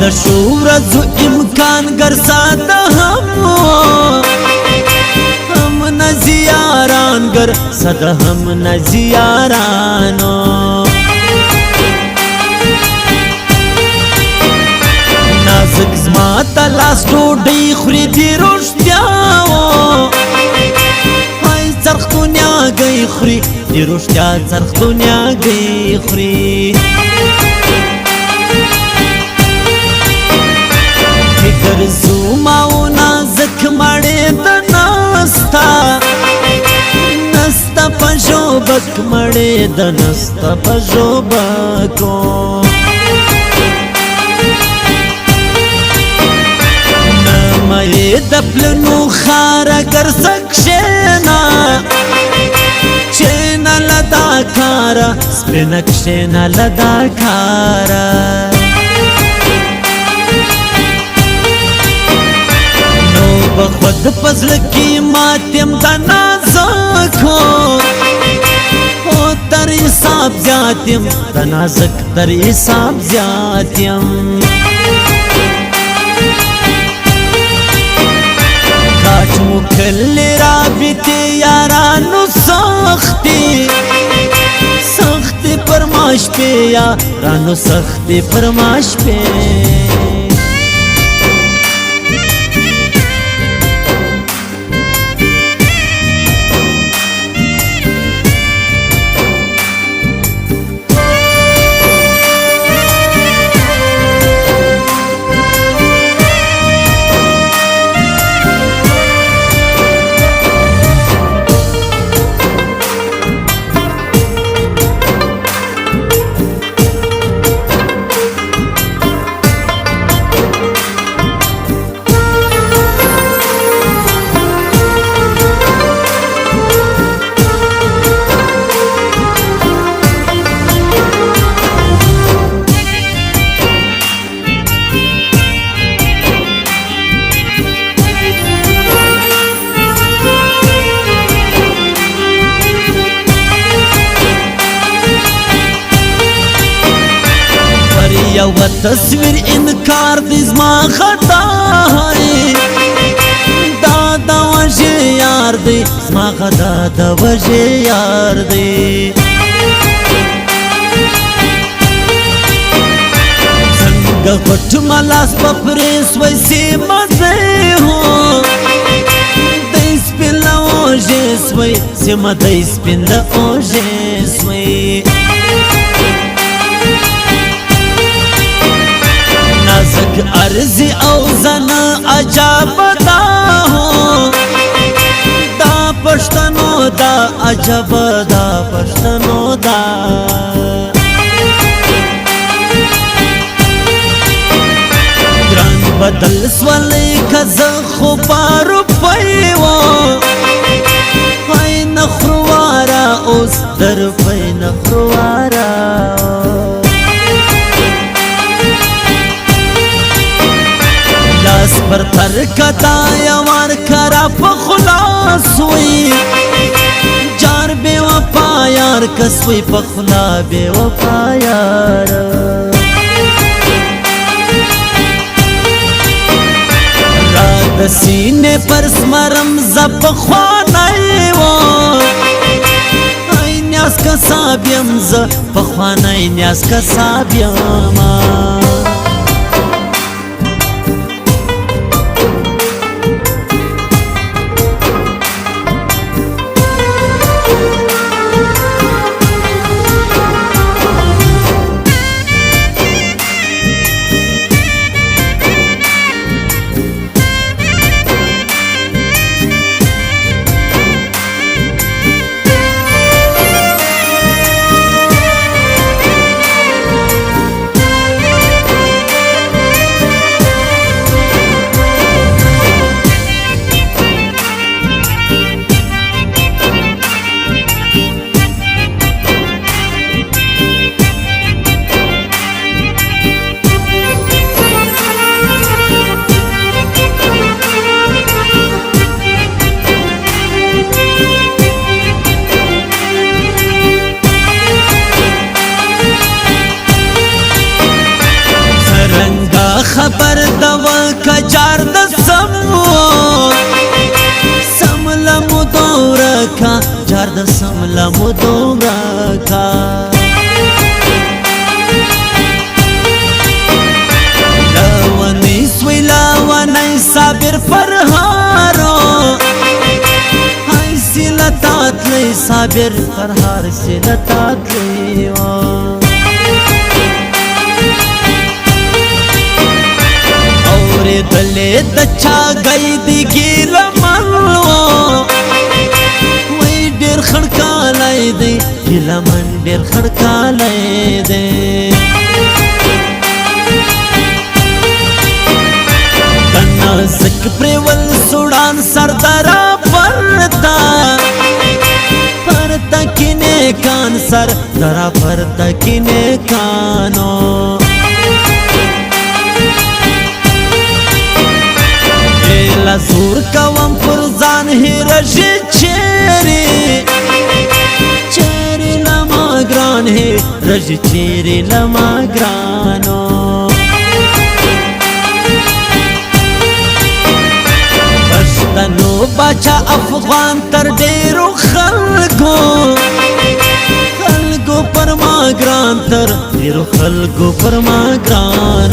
د شورزو امکان ګرځاده هم نزیاران ګرځاده هم نزیارانو نازک زما ته لاس ډوډۍ خوري دي رښتیا وای څرخ دنیا گئی خوري دي رښتیا څرخ دنیا گئی خوري زوما و نازک مړې د نستا نستا په ژوبک مړې د نستا په ژوبکو نه مې د پلنو خاره ګرځه کښېنه کښېنه له دا کاره سپینه کښېنه له دا کاره بخود پزل کی ماتم دا نازکو او تر حساب زیادیم دا نازک تر حساب زیادیم کاچ مکل رابطی یارانو سختی سختی پرماش پی یارانو سختی پرماش پی یو تصویر انکار دی زما خطا ہے دا دا وجه یار دی زما خطا دا وجه یار دی څنګه غټ ملاس په پریس ویسې مزه هو د سپین له وجه سوی سیمه د سپین له وجه سوی نازک عرضی او زنا عجب دا ہو دا پشتنو دا عجب دا پشتنو دا گران بدل سولی کز خوبارو پیو پای نخروارا اوز در پای نخروارا لاس پر تر کتا یوار کرا پخلاص ہوئی جار بے وفا یار کسوی پخلا بے وفا یار رات سینے پر سمرم زب خوانائی وہ نیاز کا سابیم ز پخوانائی نیاز کا سابیم ساله مو دومره کار لونی سوی لونی صابر فرهارو های سیلتات لی صابر فرهار سیلتات لی دلے دچا گئی دی گیل منو وی ډیر خړکالای دی گیل من ډیر خړکالای دی کنا زک پرول سوډان سردارا پرتا پرتا کینه کان سر درا پرتا کینه کانو زور کوم پر ځان هرشي چیرې چیرې لما ګران هرشي چیرې لما ګرانو پښتنو بچا افغان تر ډیرو خلکو پر ما ګران تر ډیرو خلکو پر ما ګران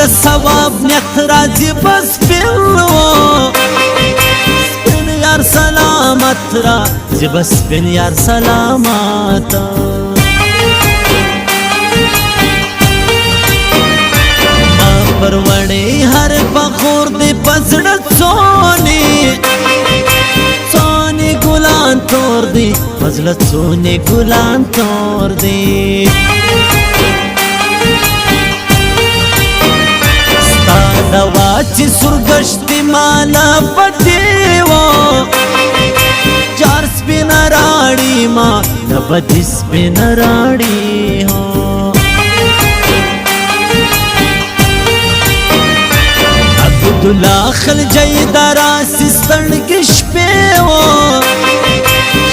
د ثواب نیت راځي بس پیلو سپین یار سلامت راځي بس سپین یار سلامت ما پروړې هر بخور دې پزړه څونی څونی ګلان تور دې پزړه څونی ګلان تور دې دوا چې سرګشتي مالا پټیو چار سپین راړي ما د بدی سپین راړي هو عبدالله خلجی درا سستړګ شپه و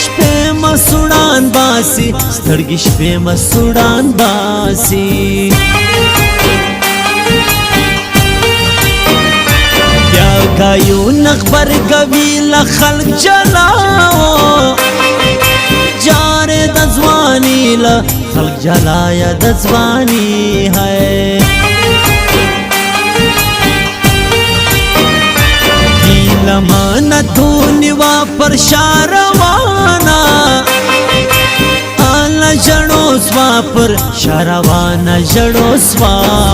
شپه مسوډان باسي ستړګ شپه مسوډان باسي کایو نخبر قبیل خلق جلاو جار دزوانی خلق جلایا دزوانی ہے گیلمان دونیوا پر شاروانا آل جڑو سوا پر شاروانا جڑو سوا